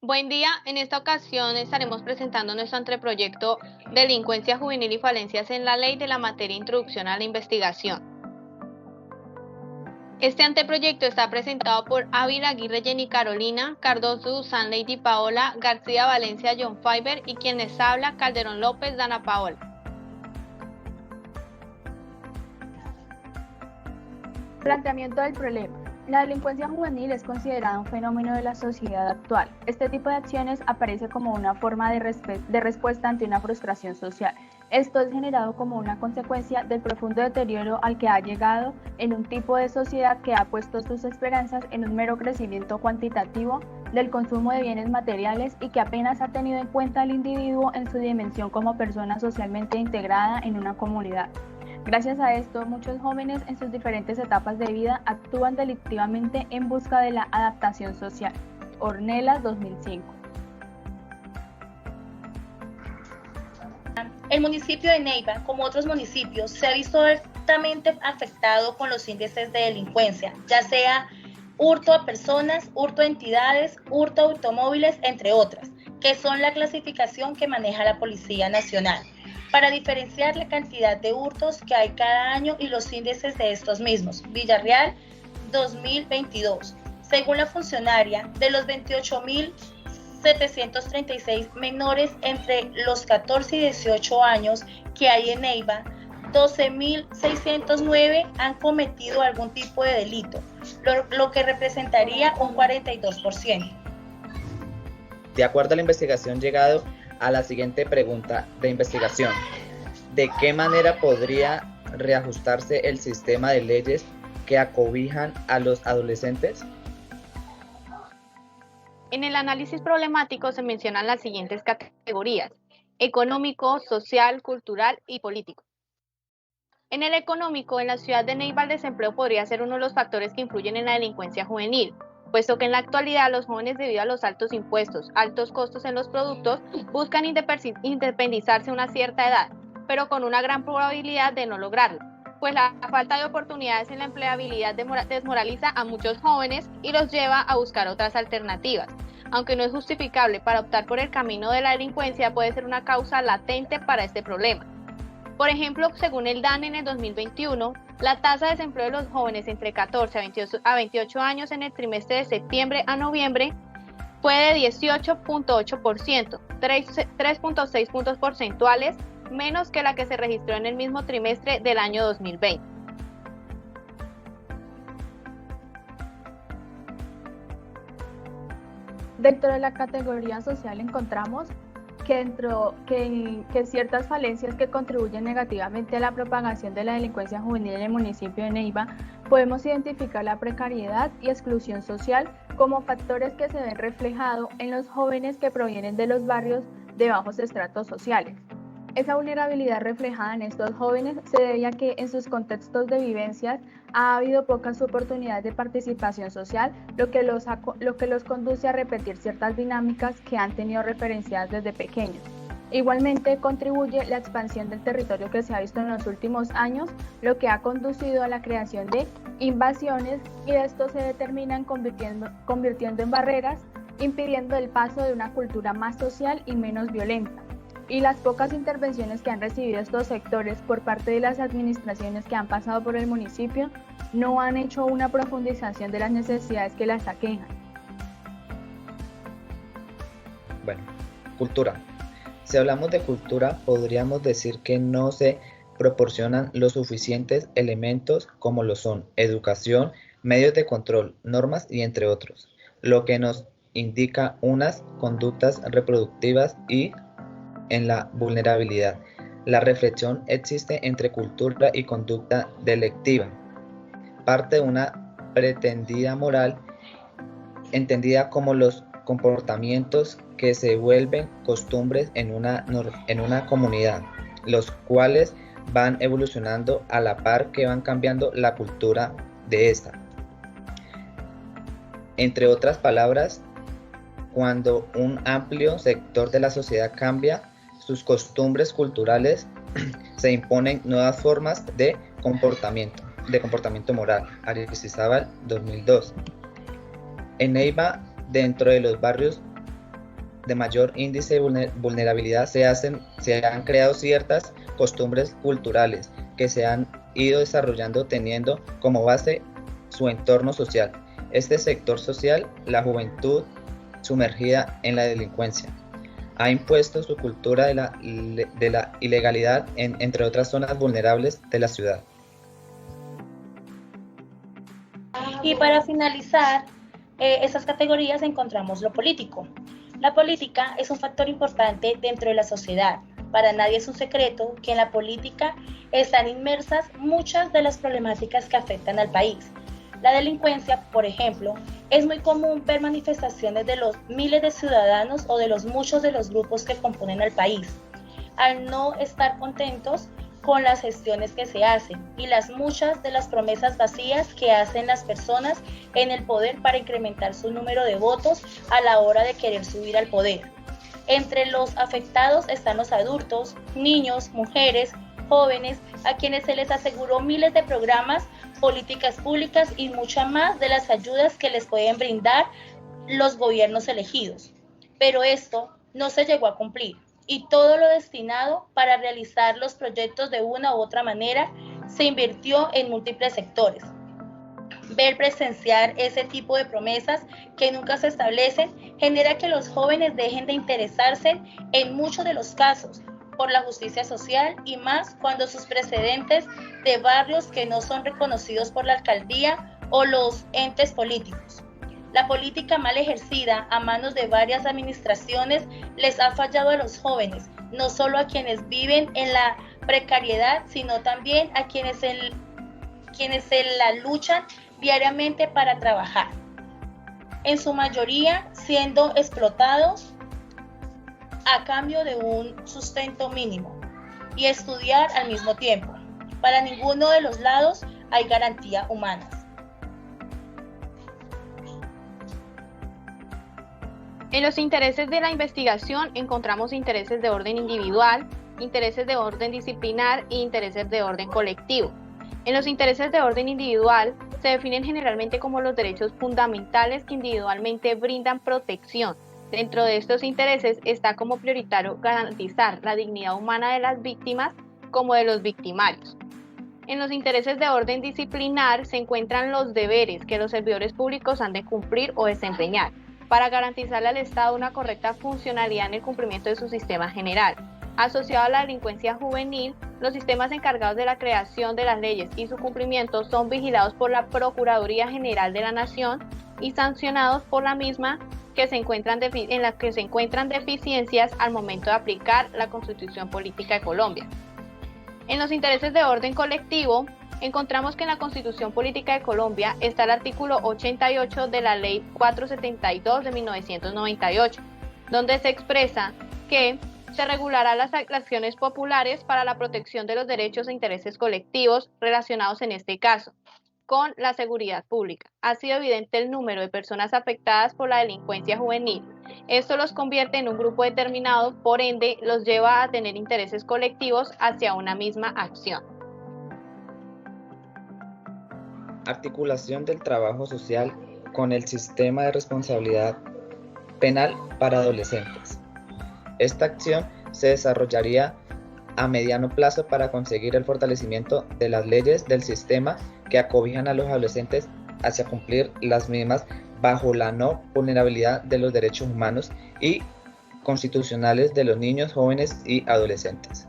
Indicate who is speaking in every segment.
Speaker 1: Buen día, en esta ocasión estaremos presentando nuestro anteproyecto Delincuencia Juvenil y Falencias en la Ley de la materia Introducción a la Investigación. Este anteproyecto está presentado por Ávila Aguirre Jenny Carolina, Cardoso San Lady Paola, García Valencia John Fiber y quien les habla Calderón López Dana Paola.
Speaker 2: Planteamiento del problema. La delincuencia juvenil es considerada un fenómeno de la sociedad actual. Este tipo de acciones aparece como una forma de respuesta ante una frustración social. Esto es generado como una consecuencia del profundo deterioro al que ha llegado en un tipo de sociedad que ha puesto sus esperanzas en un mero crecimiento cuantitativo del consumo de bienes materiales y que apenas ha tenido en cuenta al individuo en su dimensión como persona socialmente integrada en una comunidad. Gracias a esto, muchos jóvenes en sus diferentes etapas de vida actúan delictivamente en busca de la adaptación social. Ornelas, 2005.
Speaker 3: El municipio de Neiva, como otros municipios, se ha visto altamente afectado con los índices de delincuencia, ya sea hurto a personas, hurto a entidades, hurto a automóviles, entre otras, que son la clasificación que maneja la Policía Nacional, para diferenciar la cantidad de hurtos que hay cada año y los índices de estos mismos. Villarreal, 2022. Según la funcionaria, de los 28.736 menores entre los 14 y 18 años que hay en Neiva, 12.609 han cometido algún tipo de delito, lo que representaría un 42%.
Speaker 4: De acuerdo a la investigación llegado a la siguiente pregunta de investigación: ¿de qué manera podría reajustarse el sistema de leyes que acobijan a los adolescentes?
Speaker 1: En el análisis problemático se mencionan las siguientes categorías: económico, social, cultural y político. En el económico, en la ciudad de Neiva el desempleo podría ser uno de los factores que influyen en la delincuencia juvenil, puesto que en la actualidad los jóvenes, debido a los altos impuestos, altos costos en los productos, buscan independizarse a una cierta edad, pero con una gran probabilidad de no lograrlo, pues la falta de oportunidades en la empleabilidad desmoraliza a muchos jóvenes y los lleva a buscar otras alternativas. Aunque no es justificable para optar por el camino de la delincuencia, puede ser una causa latente para este problema. Por ejemplo, según el DANE en el 2021, la tasa de desempleo de los jóvenes entre 14 a 28 años en el trimestre de septiembre a noviembre fue de 18.8%, 3.6 puntos porcentuales menos que la que se registró en el mismo trimestre del año 2020.
Speaker 2: Dentro de la categoría social encontramos que ciertas falencias que contribuyen negativamente a la propagación de la delincuencia juvenil en el municipio de Neiva, podemos identificar la precariedad y exclusión social como factores que se ven reflejados en los jóvenes que provienen de los barrios de bajos estratos sociales. Esa vulnerabilidad reflejada en estos jóvenes se debe a que en sus contextos de vivencias ha habido pocas oportunidades de participación social, lo que los conduce a repetir ciertas dinámicas que han tenido referenciadas desde pequeños. Igualmente contribuye la expansión del territorio que se ha visto en los últimos años, lo que ha conducido a la creación de invasiones y de esto se determinan convirtiendo en barreras, impidiendo el paso de una cultura más social y menos violenta. Y las pocas intervenciones que han recibido estos sectores por parte de las administraciones que han pasado por el municipio no han hecho una profundización de las necesidades que las aquejan.
Speaker 4: Bueno, cultura. Si hablamos de cultura, podríamos decir que no se proporcionan los suficientes elementos como lo son educación, medios de control, normas y entre otros, lo que nos indica unas conductas reproductivas y en la vulnerabilidad. La reflexión existe entre cultura y conducta delictiva. Parte de una pretendida moral entendida como los comportamientos que se vuelven costumbres en una comunidad, los cuales van evolucionando a la par que van cambiando la cultura de esta. Entre otras palabras, cuando un amplio sector de la sociedad cambia sus costumbres culturales, se imponen nuevas formas de comportamiento moral. Aristizábal, 2002. En Neiva, dentro de los barrios de mayor índice de vulnerabilidad se han creado ciertas costumbres culturales que se han ido desarrollando teniendo como base su entorno social. Este sector social, la juventud sumergida en la delincuencia, ha impuesto su cultura de la ilegalidad entre otras zonas vulnerables de la ciudad.
Speaker 3: Y para finalizar estas categorías encontramos lo político. La política es un factor importante dentro de la sociedad. Para nadie es un secreto que en la política están inmersas muchas de las problemáticas que afectan al país. La delincuencia, por ejemplo, es muy común ver manifestaciones de los miles de ciudadanos o de los muchos de los grupos que componen al país, al no estar contentos con las gestiones que se hacen y las muchas de las promesas vacías que hacen las personas en el poder para incrementar su número de votos a la hora de querer subir al poder. Entre los afectados están los adultos, niños, mujeres, jóvenes, a quienes se les aseguró miles de programas, políticas públicas y muchas más de las ayudas que les pueden brindar los gobiernos elegidos. Pero esto no se llegó a cumplir y todo lo destinado para realizar los proyectos de una u otra manera se invirtió en múltiples sectores. Ver presenciar ese tipo de promesas que nunca se establecen genera que los jóvenes dejen de interesarse en muchos de los casos por la justicia social y más cuando sus precedentes de barrios que no son reconocidos por la alcaldía o los entes políticos. La política mal ejercida a manos de varias administraciones les ha fallado a los jóvenes, no solo a quienes viven en la precariedad, sino también a quienes se la luchan diariamente para trabajar. En su mayoría siendo explotados a cambio de un sustento mínimo y estudiar al mismo tiempo. Para ninguno de los lados hay garantías humanas.
Speaker 1: En los intereses de la investigación encontramos intereses de orden individual, intereses de orden disciplinar e intereses de orden colectivo. En los intereses de orden individual se definen generalmente como los derechos fundamentales que individualmente brindan protección. Dentro de estos intereses está como prioritario garantizar la dignidad humana de las víctimas como de los victimarios. En los intereses de orden disciplinar se encuentran los deberes que los servidores públicos han de cumplir o desempeñar para garantizarle al Estado una correcta funcionalidad en el cumplimiento de su sistema general. Asociado a la delincuencia juvenil, los sistemas encargados de la creación de las leyes y su cumplimiento son vigilados por la Procuraduría General de la Nación y sancionados por la misma en la que se encuentran deficiencias al momento de aplicar la Constitución Política de Colombia. En los intereses de orden colectivo, encontramos que en la Constitución Política de Colombia está el artículo 88 de la Ley 472 de 1998, donde se expresa que se regulará las acciones populares para la protección de los derechos e intereses colectivos relacionados en este caso con la seguridad pública. Ha sido evidente el número de personas afectadas por la delincuencia juvenil. Esto los convierte en un grupo determinado, por ende, los lleva a tener intereses colectivos hacia una misma acción.
Speaker 4: Articulación del trabajo social con el sistema de responsabilidad penal para adolescentes. Esta acción se desarrollaría a mediano plazo para conseguir el fortalecimiento de las leyes del sistema que acobijan a los adolescentes hacia cumplir las mismas bajo la no vulnerabilidad de los derechos humanos y constitucionales de los niños, jóvenes y adolescentes.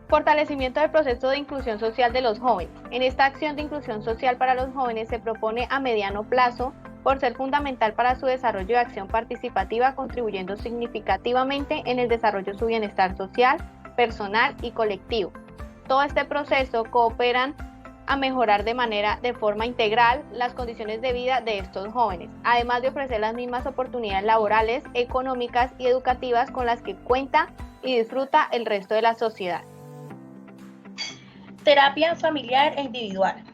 Speaker 1: Fortalecimiento del proceso de inclusión social de los jóvenes. En esta acción de inclusión social para los jóvenes se propone a mediano plazo por ser fundamental para su desarrollo de acción participativa, contribuyendo significativamente en el desarrollo de su bienestar social, personal y colectivo. Todo este proceso cooperan a mejorar de forma integral las condiciones de vida de estos jóvenes, además de ofrecer las mismas oportunidades laborales, económicas y educativas con las que cuenta y disfruta el resto de la sociedad.
Speaker 3: Terapia familiar e individual.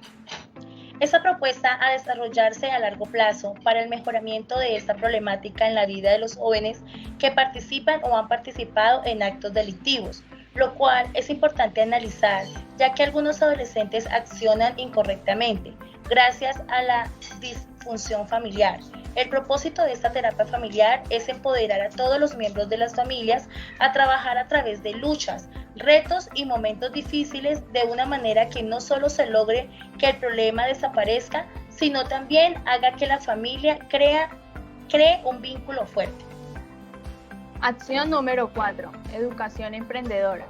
Speaker 3: Esta propuesta a desarrollarse a largo plazo para el mejoramiento de esta problemática en la vida de los jóvenes que participan o han participado en actos delictivos, lo cual es importante analizar, ya que algunos adolescentes accionan incorrectamente gracias a la disfunción familiar. El propósito de esta terapia familiar es empoderar a todos los miembros de las familias a trabajar a través de luchas, retos y momentos difíciles de una manera que no solo se logre que el problema desaparezca, sino también haga que la familia cree un vínculo fuerte.
Speaker 2: Acción número 4. Educación emprendedora.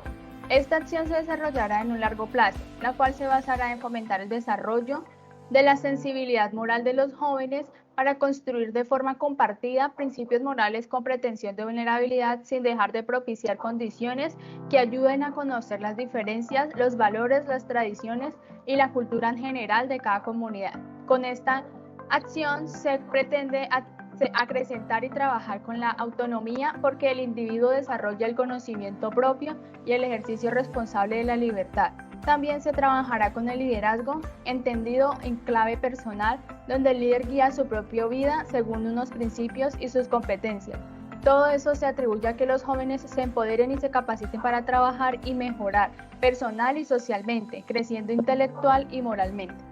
Speaker 2: Esta acción se desarrollará en un largo plazo, la cual se basará en fomentar el desarrollo de la sensibilidad moral de los jóvenes para construir de forma compartida principios morales con pretensión de vulnerabilidad sin dejar de propiciar condiciones que ayuden a conocer las diferencias, los valores, las tradiciones y la cultura en general de cada comunidad. Con esta acción se pretende acrecentar y trabajar con la autonomía porque el individuo desarrolla el conocimiento propio y el ejercicio responsable de la libertad. También se trabajará con el liderazgo, entendido en clave personal, donde el líder guía su propia vida según unos principios y sus competencias. Todo eso se atribuye a que los jóvenes se empoderen y se capaciten para trabajar y mejorar personal y socialmente, creciendo intelectual y moralmente.